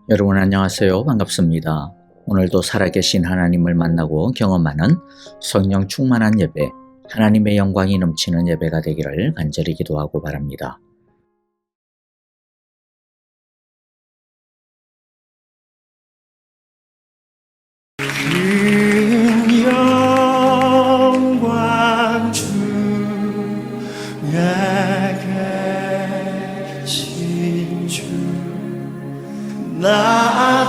여러분 안녕하세요. 반갑습니다. 오늘도 살아계신 하나님을 만나고 경험하는 성령 충만한 예배, 하나님의 영광이 넘치는 예배가 되기를 간절히 기도하고 바랍니다. 큰 영광 주에 계신 주 나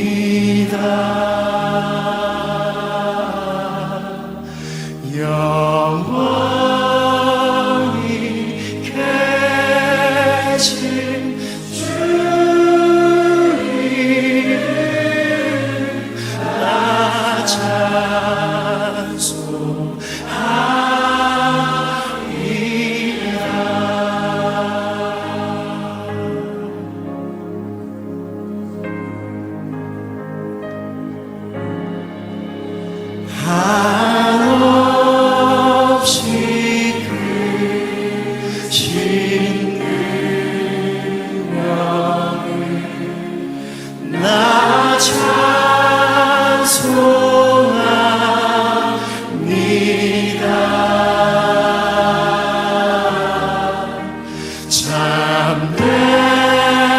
찬송합니다. 영원히 계신 주 이름 나 한없이 크신 능력을 나 찬송합니다.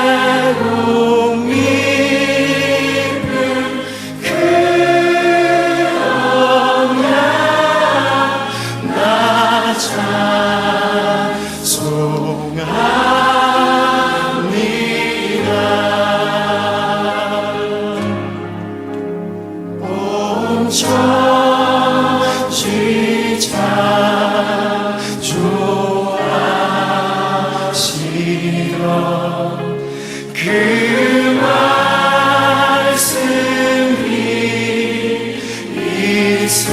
참되고 믿음 그 언약 나 찬송합니다. 온 천지 창조하시던 그 말씀이 있어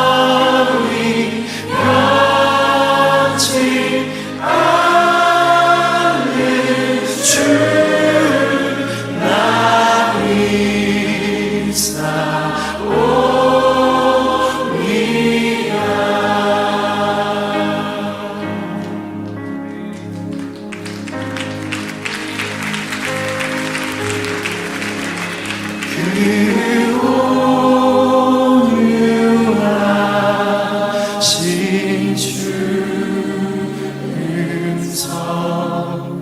영원히 변치 않는 주 나 믿사옵니다. 그 온유하신 주 음성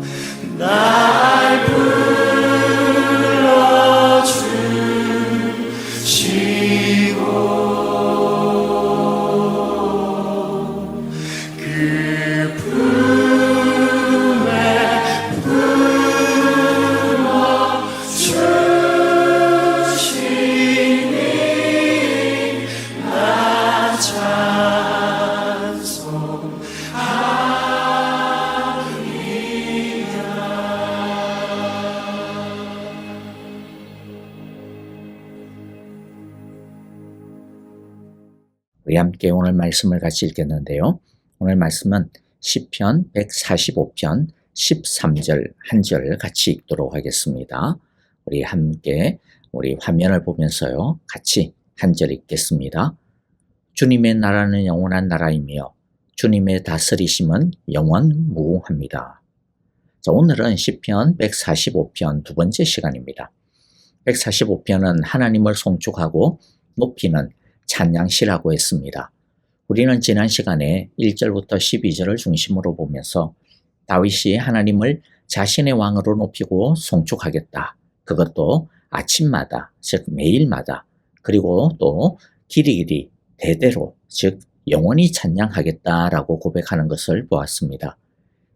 날 불러주시고 그 품에 품어주시니 나 찬송합니다. 우리 함께 오늘 말씀을 같이 읽겠는데요. 오늘 말씀은 시편 145편 13절 한 절 같이 읽도록 하겠습니다. 우리 함께 우리 화면을 보면서요. 같이 한 절 읽겠습니다. 주님의 나라는 영원한 나라이며 주님의 다스리심은 영원무궁합니다. 자, 오늘은 시편 145편 두 번째 시간입니다. 145편은 하나님을 송축하고 높이는 찬양시라고 했습니다. 우리는 지난 시간에 1절부터 12절을 중심으로 보면서 다윗이 하나님을 자신의 왕으로 높이고 송축하겠다. 그것도 아침마다, 즉 매일마다, 그리고 또 길이길이 대대로, 즉 영원히 찬양하겠다라고 고백하는 것을 보았습니다.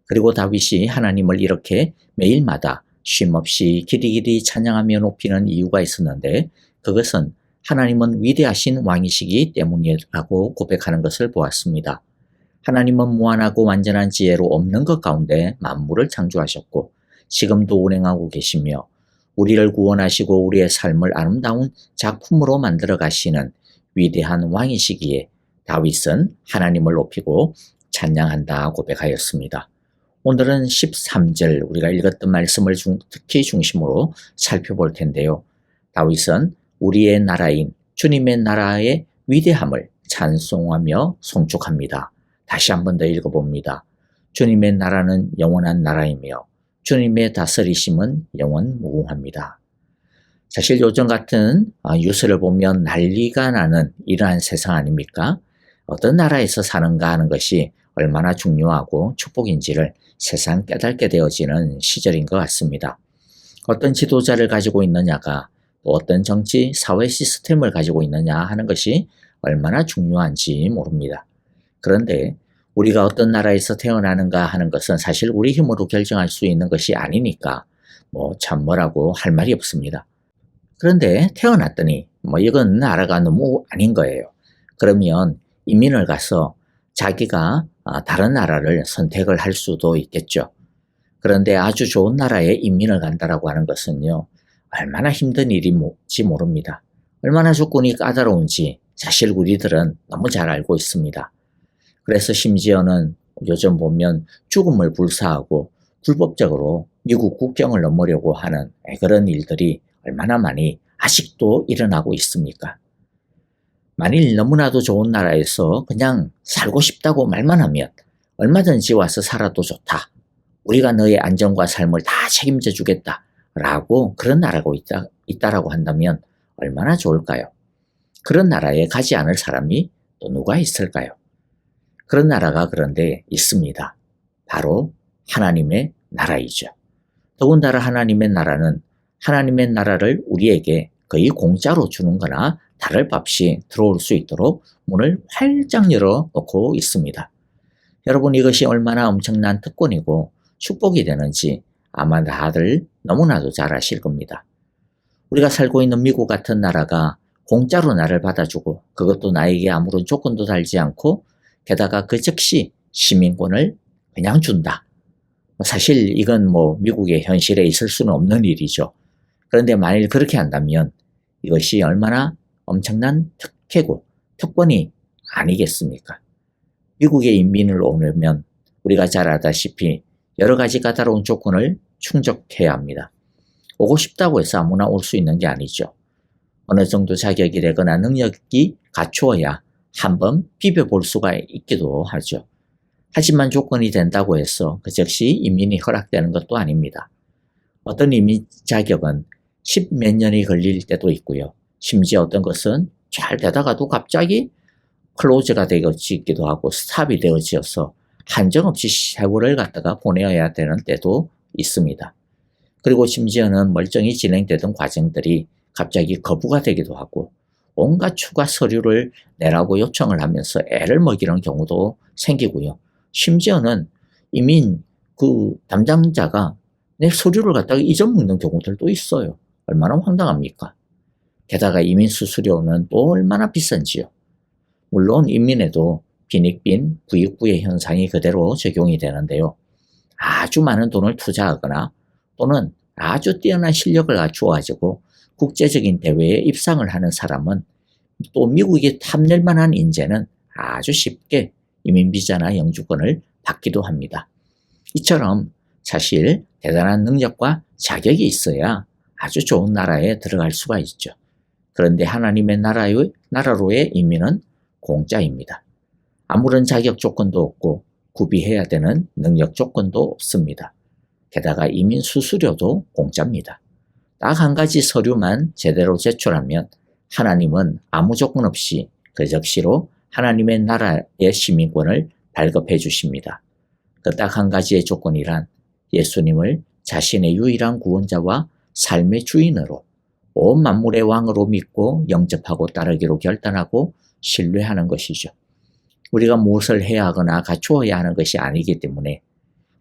그리고 다윗이 하나님을 이렇게 매일마다 쉼없이 길이길이 찬양하며 높이는 이유가 있었는데 그것은 하나님은 위대하신 왕이시기 때문이라고 고백하는 것을 보았습니다. 하나님은 무한하고 완전한 지혜로 없는 것 가운데 만물을 창조하셨고 지금도 운행하고 계시며 우리를 구원하시고 우리의 삶을 아름다운 작품으로 만들어 가시는 위대한 왕이시기에 다윗은 하나님을 높이고 찬양한다 고백하였습니다. 오늘은 13절 우리가 읽었던 말씀을 특히 중심으로 살펴볼 텐데요. 다윗은 우리의 나라인 주님의 나라의 위대함을 찬송하며 송축합니다. 다시 한 번 더 읽어봅니다. 주님의 나라는 영원한 나라이며 주님의 다스리심은 영원 무궁합니다. 사실 요즘 같은 뉴스를 보면 난리가 나는 이러한 세상 아닙니까? 어떤 나라에서 사는가 하는 것이 얼마나 중요하고 축복인지를 새삼 깨닫게 되어지는 시절인 것 같습니다. 어떤 지도자를 가지고 있느냐가 또 어떤 정치, 사회 시스템을 가지고 있느냐 하는 것이 얼마나 중요한지 모릅니다. 그런데 우리가 어떤 나라에서 태어나는가 하는 것은 사실 우리 힘으로 결정할 수 있는 것이 아니니까 참 뭐라고 할 말이 없습니다. 그런데 태어났더니 이건 나라가 너무 아닌 거예요. 그러면 이민을 가서 자기가 다른 나라를 선택을 할 수도 있겠죠. 그런데 아주 좋은 나라에 이민을 간다라고 하는 것은요, 얼마나 힘든 일인지 모릅니다. 얼마나 조건이 까다로운지 사실 우리들은 너무 잘 알고 있습니다. 그래서 심지어는 요즘 보면 죽음을 불사하고 불법적으로 미국 국경을 넘으려고 하는 그런 일들이 얼마나 많이 아직도 일어나고 있습니까? 만일 너무나도 좋은 나라에서 그냥 살고 싶다고 말만 하면 얼마든지 와서 살아도 좋다. 우리가 너의 안전과 삶을 다 책임져 주겠다. 라고 그런 나라가 있다라고 한다면 얼마나 좋을까요? 그런 나라에 가지 않을 사람이 또 누가 있을까요? 그런 나라가 그런데 있습니다. 바로 하나님의 나라이죠. 더군다나 하나님의 나라는 하나님의 나라를 우리에게 거의 공짜로 주는 거나 다를 바 없이 들어올 수 있도록 문을 활짝 열어놓고 있습니다. 여러분 이것이 얼마나 엄청난 특권이고 축복이 되는지 아마 다들 너무나도 잘 아실 겁니다. 우리가 살고 있는 미국 같은 나라가 공짜로 나를 받아주고 그것도 나에게 아무런 조건도 달지 않고 게다가 그 즉시 시민권을 그냥 준다. 사실 이건 미국의 현실에 있을 수는 없는 일이죠. 그런데 만일 그렇게 한다면 이것이 얼마나 엄청난 특혜고 특권이 아니겠습니까? 미국에 이민을 오려면 우리가 잘 알다시피 여러 가지 까다로운 조건을 충족해야 합니다. 오고 싶다고 해서 아무나 올 수 있는 게 아니죠. 어느 정도 자격이 되거나 능력이 갖추어야 한번 비벼볼 수가 있기도 하죠. 하지만 조건이 된다고 해서 그 즉시 이민이 허락되는 것도 아닙니다. 어떤 이민 자격은 10몇 년이 걸릴 때도 있고요. 심지어 어떤 것은 잘 되다가도 갑자기 클로즈가 되어지기도 하고 스탑이 되어져서 한정없이 세월을 갖다가 보내야 되는 때도 있습니다. 그리고 심지어는 멀쩡히 진행되던 과정들이 갑자기 거부가 되기도 하고 온갖 추가 서류를 내라고 요청을 하면서 애를 먹이는 경우도 생기고요. 심지어는 이민 담당자가 내 서류를 갖다가 잊어먹는 경우들도 있어요. 얼마나 황당합니까? 게다가 이민 수수료는 또 얼마나 비싼지요. 물론 이민에도 빈익빈 부익부의 현상이 그대로 적용이 되는데요. 아주 많은 돈을 투자하거나 또는 아주 뛰어난 실력을 갖추어가지고 국제적인 대회에 입상을 하는 사람은 또 미국이 탐낼 만한 인재는 아주 쉽게 이민비자나 영주권을 받기도 합니다. 이처럼 사실 대단한 능력과 자격이 있어야 아주 좋은 나라에 들어갈 수가 있죠. 그런데 하나님의 나라로의 이민은 공짜입니다. 아무런 자격 조건도 없고 구비해야 되는 능력 조건도 없습니다. 게다가 이민 수수료도 공짜입니다. 딱 한 가지 서류만 제대로 제출하면 하나님은 아무 조건 없이 그 즉시로 하나님의 나라의 시민권을 발급해 주십니다. 그 딱 한 가지의 조건이란 예수님을 자신의 유일한 구원자와 삶의 주인으로 온 만물의 왕으로 믿고 영접하고 따르기로 결단하고 신뢰하는 것이죠. 우리가 무엇을 해야 하거나 갖추어야 하는 것이 아니기 때문에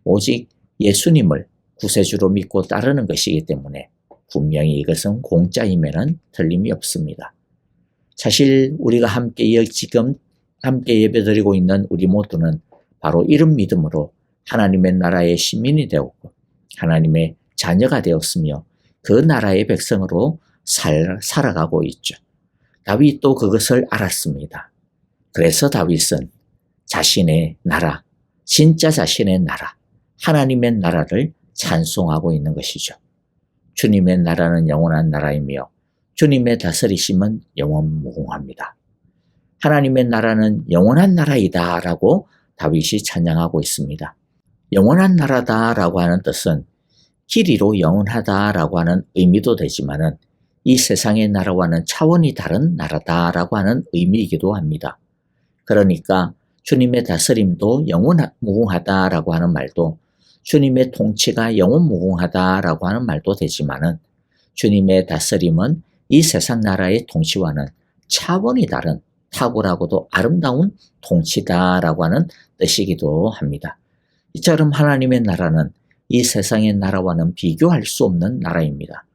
오직 예수님을 구세주로 믿고 따르는 것이기 때문에 분명히 이것은 공짜임에는 틀림이 없습니다. 사실 우리가 지금 함께 예배드리고 있는 우리 모두는 바로 이런 믿음으로 하나님의 나라의 시민이 되었고 하나님의 자녀가 되었으며 그 나라의 백성으로 살아가고 있죠. 다윗도 그것을 알았습니다. 그래서 다윗은 자신의 나라, 진짜 자신의 나라, 하나님의 나라를 찬송하고 있는 것이죠. 주님의 나라는 영원한 나라이며 주님의 다스리심은 영원무궁합니다. 하나님의 나라는 영원한 나라이다 라고 다윗이 찬양하고 있습니다. 영원한 나라다라고 하는 뜻은 길이로 영원하다라고 하는 의미도 되지만은 이 세상의 나라와는 차원이 다른 나라다라고 하는 의미이기도 합니다. 그러니까 주님의 다스림도 영원무궁하다라고 하는 말도, 주님의 통치가 영원무궁하다라고 하는 말도 되지만은 주님의 다스림은 이 세상 나라의 통치와는 차원이 다른 탁월하고도 아름다운 통치다라고 하는 뜻이기도 합니다. 이처럼 하나님의 나라는 이 세상의 나라와는 비교할 수 없는 나라입니다.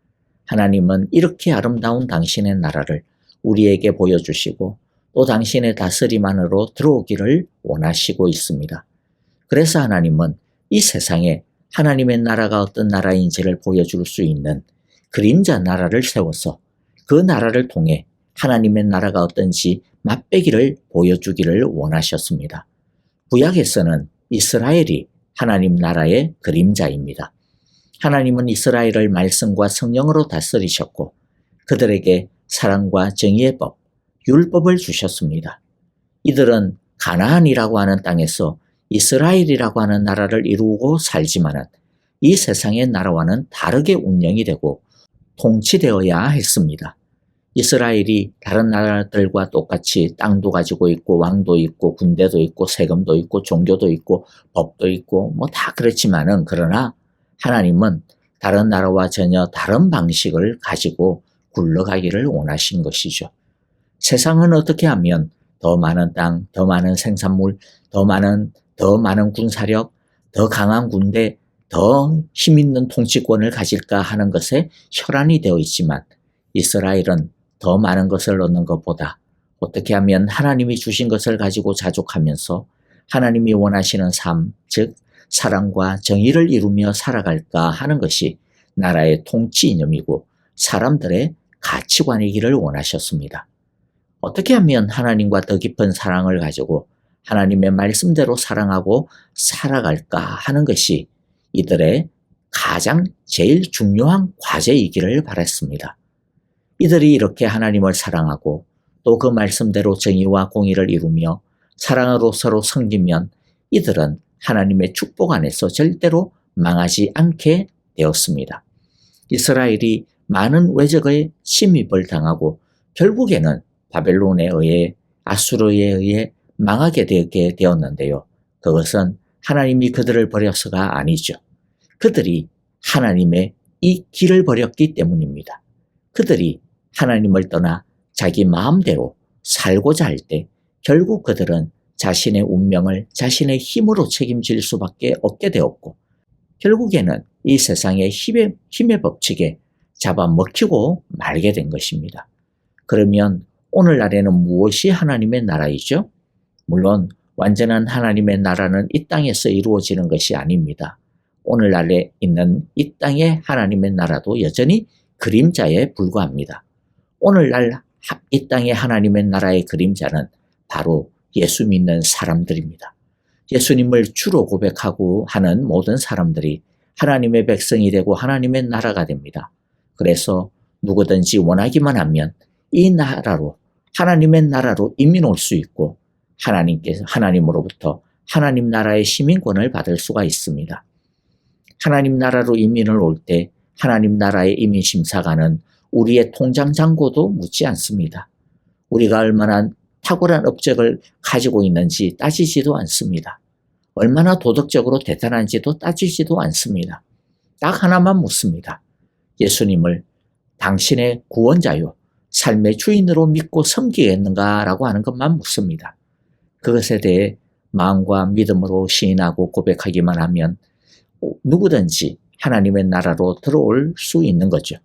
하나님은 이렇게 아름다운 당신의 나라를 우리에게 보여주시고 또 당신의 다스림 안으로 들어오기를 원하시고 있습니다. 그래서 하나님은 이 세상에 하나님의 나라가 어떤 나라인지를 보여줄 수 있는 그림자 나라를 세워서 그 나라를 통해 하나님의 나라가 어떤지 맛배기를 보여주기를 원하셨습니다. 구약에서는 이스라엘이 하나님 나라의 그림자입니다. 하나님은 이스라엘을 말씀과 성령으로 다스리셨고 그들에게 사랑과 정의의 법, 율법을 주셨습니다. 이들은 가나안이라고 하는 땅에서 이스라엘이라고 하는 나라를 이루고 살지만은 이 세상의 나라와는 다르게 운영이 되고 통치되어야 했습니다. 이스라엘이 다른 나라들과 똑같이 땅도 가지고 있고 왕도 있고 군대도 있고 세금도 있고 종교도 있고 법도 있고 뭐 다 그렇지만은 그러나 하나님은 다른 나라와 전혀 다른 방식을 가지고 굴러가기를 원하신 것이죠. 세상은 어떻게 하면 더 많은 땅, 더 많은 생산물, 더 많은 군사력, 더 강한 군대, 더 힘있는 통치권을 가질까 하는 것에 혈안이 되어 있지만 이스라엘은 더 많은 것을 얻는 것보다 어떻게 하면 하나님이 주신 것을 가지고 자족하면서 하나님이 원하시는 삶, 즉 사랑과 정의를 이루며 살아갈까 하는 것이 나라의 통치 이념이고 사람들의 가치관이기를 원하셨습니다. 어떻게 하면 하나님과 더 깊은 사랑을 가지고 하나님의 말씀대로 사랑하고 살아갈까 하는 것이 이들의 가장 제일 중요한 과제이기를 바랐습니다. 이들이 이렇게 하나님을 사랑하고 또 그 말씀대로 정의와 공의를 이루며 사랑으로 서로 섬기면 이들은 하나님의 축복 안에서 절대로 망하지 않게 되었습니다. 이스라엘이 많은 외적의 침입을 당하고 결국에는 바벨론에 의해 아수르에 의해 망하게 되게 되었는데요. 그것은 하나님이 그들을 버려서가 아니죠. 그들이 하나님의 이 길을 버렸기 때문입니다. 그들이 하나님을 떠나 자기 마음대로 살고자 할 때 결국 그들은 자신의 운명을 자신의 힘으로 책임질 수밖에 없게 되었고 결국에는 이 세상의 힘의 법칙에 잡아먹히고 말게 된 것입니다. 그러면 오늘날에는 무엇이 하나님의 나라이죠? 물론 완전한 하나님의 나라는 이 땅에서 이루어지는 것이 아닙니다. 오늘날에 있는 이 땅의 하나님의 나라도 여전히 그림자에 불과합니다. 오늘날 이 땅의 하나님의 나라의 그림자는 바로 예수 믿는 사람들입니다. 예수님을 주로 고백하고 하는 모든 사람들이 하나님의 백성이 되고 하나님의 나라가 됩니다. 그래서 누구든지 원하기만 하면 이 나라로 하나님의 나라로 이민 올 수 있고 하나님으로부터 하나님 나라의 시민권을 받을 수가 있습니다. 하나님 나라로 이민을 올 때 하나님 나라의 이민 심사관은 우리의 통장 잔고도 묻지 않습니다. 우리가 얼마나 탁월한 업적을 가지고 있는지 따지지도 않습니다. 얼마나 도덕적으로 대단한지도 따지지도 않습니다. 딱 하나만 묻습니다. 예수님을 당신의 구원자요, 삶의 주인으로 믿고 섬기겠는가라고 하는 것만 묻습니다. 그것에 대해 마음과 믿음으로 시인하고 고백하기만 하면 누구든지 하나님의 나라로 들어올 수 있는 거죠.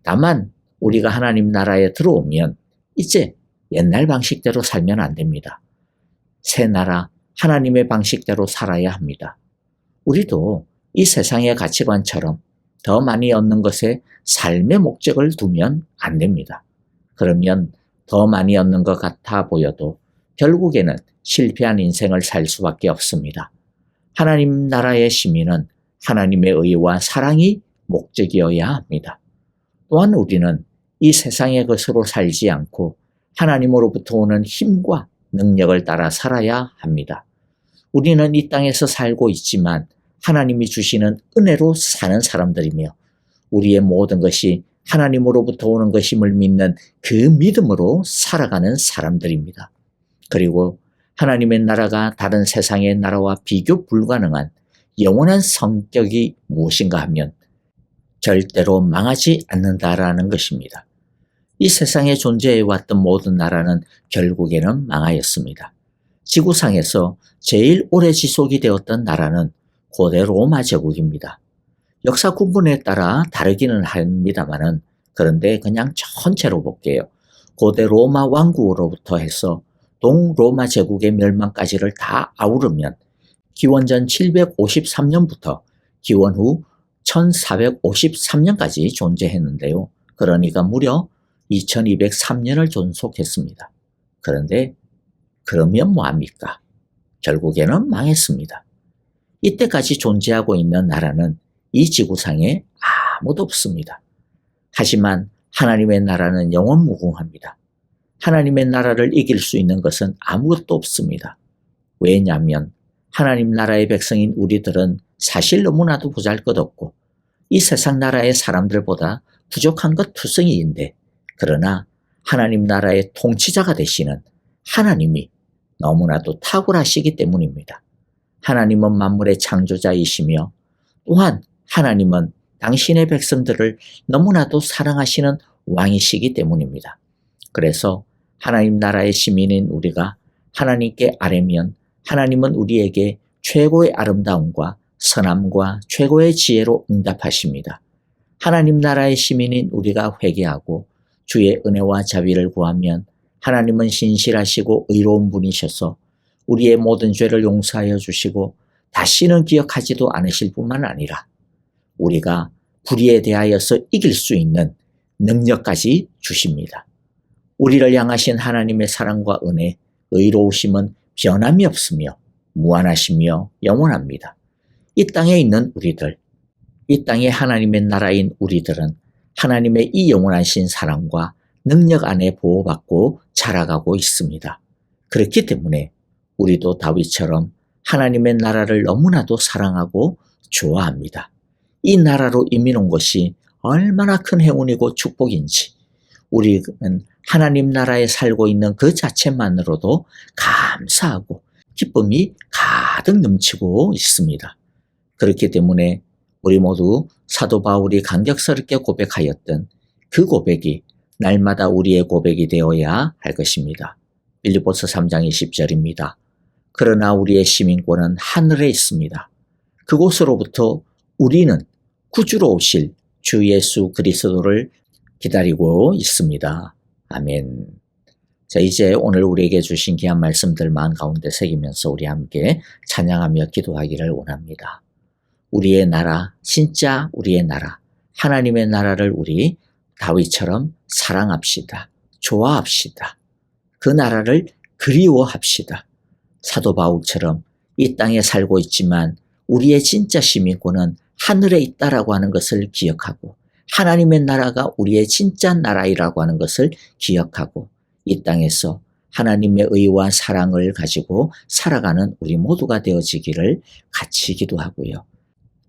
다만 우리가 하나님 나라에 들어오면 이제 옛날 방식대로 살면 안 됩니다. 새 나라 하나님의 방식대로 살아야 합니다. 우리도 이 세상의 가치관처럼 더 많이 얻는 것에 삶의 목적을 두면 안 됩니다. 그러면 더 많이 얻는 것 같아 보여도 결국에는 실패한 인생을 살 수밖에 없습니다. 하나님 나라의 시민은 하나님의 의와 사랑이 목적이어야 합니다. 또한 우리는 이 세상의 것으로 살지 않고 하나님으로부터 오는 힘과 능력을 따라 살아야 합니다. 우리는 이 땅에서 살고 있지만 하나님이 주시는 은혜로 사는 사람들이며 우리의 모든 것이 하나님으로부터 오는 것임을 믿는 그 믿음으로 살아가는 사람들입니다. 그리고 하나님의 나라가 다른 세상의 나라와 비교 불가능한 영원한 성격이 무엇인가 하면 절대로 망하지 않는다라는 것입니다. 이 세상에 존재해왔던 모든 나라는 결국에는 망하였습니다. 지구상에서 제일 오래 지속이 되었던 나라는 고대 로마 제국입니다. 역사 구분에 따라 다르기는 합니다만은 그런데 그냥 전체로 볼게요. 고대 로마 왕국으로부터 해서 동로마 제국의 멸망까지를 다 아우르면 기원전 753년부터 기원 후 1453년까지 존재했는데요. 그러니까 무려 2203년을 존속했습니다. 그런데 그러면 뭐합니까? 결국에는 망했습니다. 이때까지 존재하고 있는 나라는 이 지구상에 아무도 없습니다. 하지만 하나님의 나라는 영원무궁합니다. 하나님의 나라를 이길 수 있는 것은 아무것도 없습니다. 왜냐하면 하나님 나라의 백성인 우리들은 사실 너무나도 보잘것없고 이 세상 나라의 사람들보다 부족한 것 투성이인데 그러나 하나님 나라의 통치자가 되시는 하나님이 너무나도 탁월하시기 때문입니다. 하나님은 만물의 창조자이시며 또한 하나님은 당신의 백성들을 너무나도 사랑하시는 왕이시기 때문입니다. 그래서 하나님 나라의 시민인 우리가 하나님께 아뢰면 하나님은 우리에게 최고의 아름다움과 선함과 최고의 지혜로 응답하십니다. 하나님 나라의 시민인 우리가 회개하고 주의 은혜와 자비를 구하면 하나님은 신실하시고 의로운 분이셔서 우리의 모든 죄를 용서하여 주시고 다시는 기억하지도 않으실 뿐만 아니라 우리가 불의에 대하여서 이길 수 있는 능력까지 주십니다. 우리를 향하신 하나님의 사랑과 은혜, 의로우심은 변함이 없으며 무한하시며 영원합니다. 이 땅에 있는 우리들, 이 땅에 하나님의 나라인 우리들은 하나님의 이 영원하신 사랑과 능력 안에 보호받고 자라가고 있습니다. 그렇기 때문에 우리도 다윗처럼 하나님의 나라를 너무나도 사랑하고 좋아합니다. 이 나라로 이민 온 것이 얼마나 큰 행운이고 축복인지 우리는 하나님 나라에 살고 있는 그 자체만으로도 감사하고 기쁨이 가득 넘치고 있습니다. 그렇기 때문에 우리 모두 사도 바울이 감격스럽게 고백하였던 그 고백이 날마다 우리의 고백이 되어야 할 것입니다. 빌립보서 3장 20절입니다. 그러나 우리의 시민권은 하늘에 있습니다. 그곳으로부터 우리는 구주로 오실 주 예수 그리스도를 기다리고 있습니다. 아멘. 자, 이제 오늘 우리에게 주신 귀한 말씀들 마음 가운데 새기면서 우리 함께 찬양하며 기도하기를 원합니다. 우리의 나라, 진짜 우리의 나라, 하나님의 나라를 우리 다윗처럼 사랑합시다. 좋아합시다. 그 나라를 그리워합시다. 사도 바울처럼 이 땅에 살고 있지만 우리의 진짜 시민권은 하늘에 있다라고 하는 것을 기억하고 하나님의 나라가 우리의 진짜 나라이라고 하는 것을 기억하고 이 땅에서 하나님의 의와 사랑을 가지고 살아가는 우리 모두가 되어지기를 같이 기도하고요.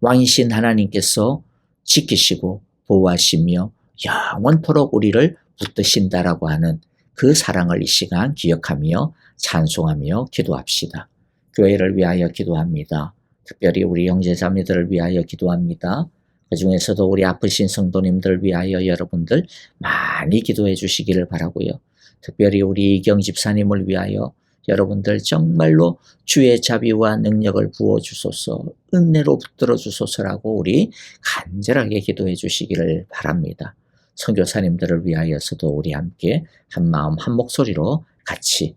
왕이신 하나님께서 지키시고 보호하시며 영원토록 우리를 붙드신다라고 하는 그 사랑을 이 시간 기억하며 찬송하며 기도합시다. 교회를 위하여 기도합니다. 특별히 우리 형제자매들을 위하여 기도합니다. 그 중에서도 우리 아프신 성도님들 위하여 여러분들 많이 기도해 주시기를 바라고요. 특별히 우리 이경 집사님을 위하여 여러분들 정말로 주의 자비와 능력을 부어주소서, 은혜로 붙들어 주소서라고 우리 간절하게 기도해 주시기를 바랍니다. 선교사님들을 위하여서도 우리 함께 한 마음 한 목소리로 같이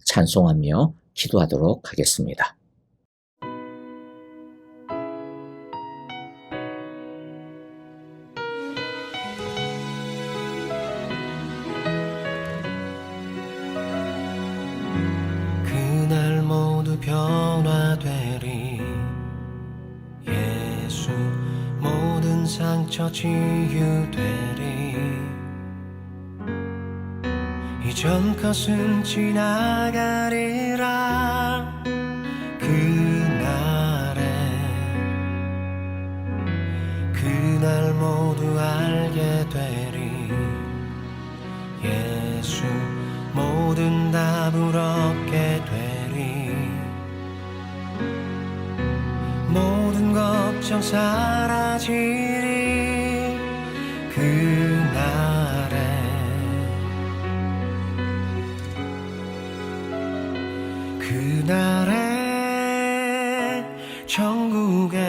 찬송하며 기도하도록 하겠습니다. 그날 모두 변화되리 예수 모든 상처 치유되리 이전 것은 지나가리라. 그날 모두 알게 되리. 예수 모든 답을 얻게 되리. 모든 걱정 사라지리. 그날에 천국에서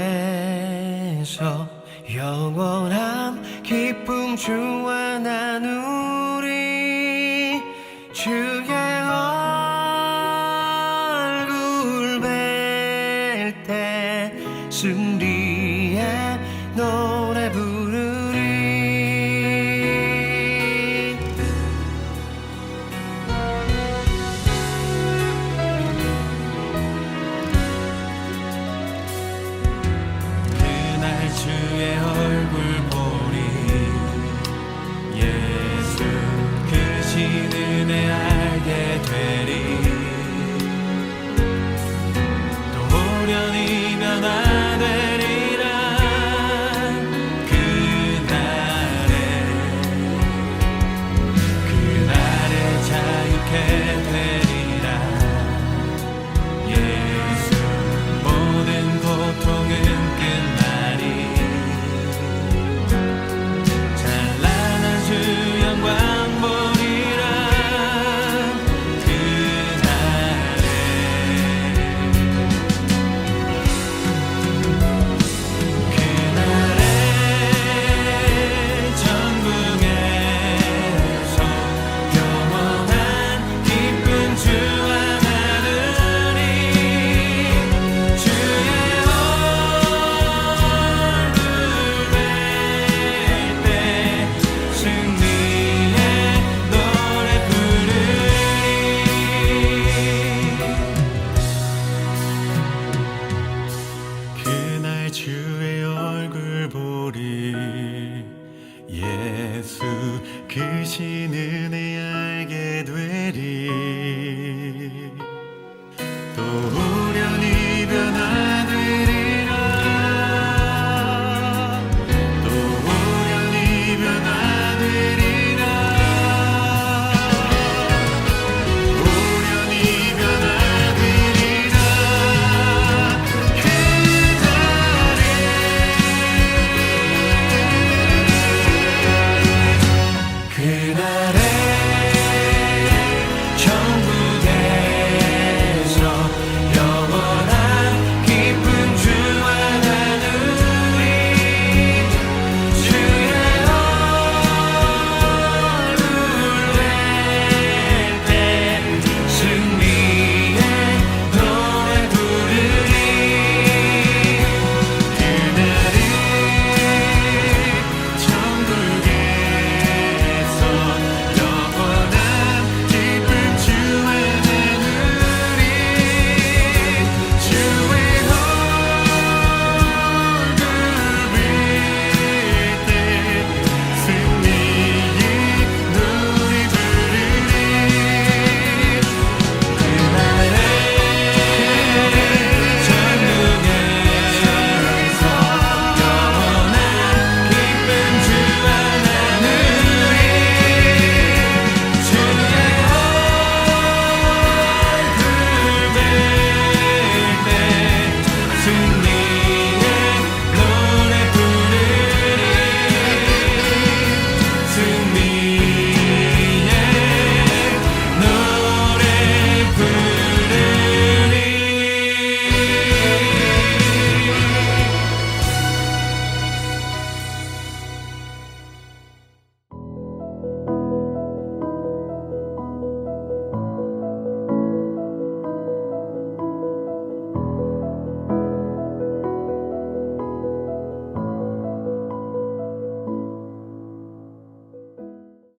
영원한 기쁨 주와 나누리. 주의 얼굴 뵐 때 승리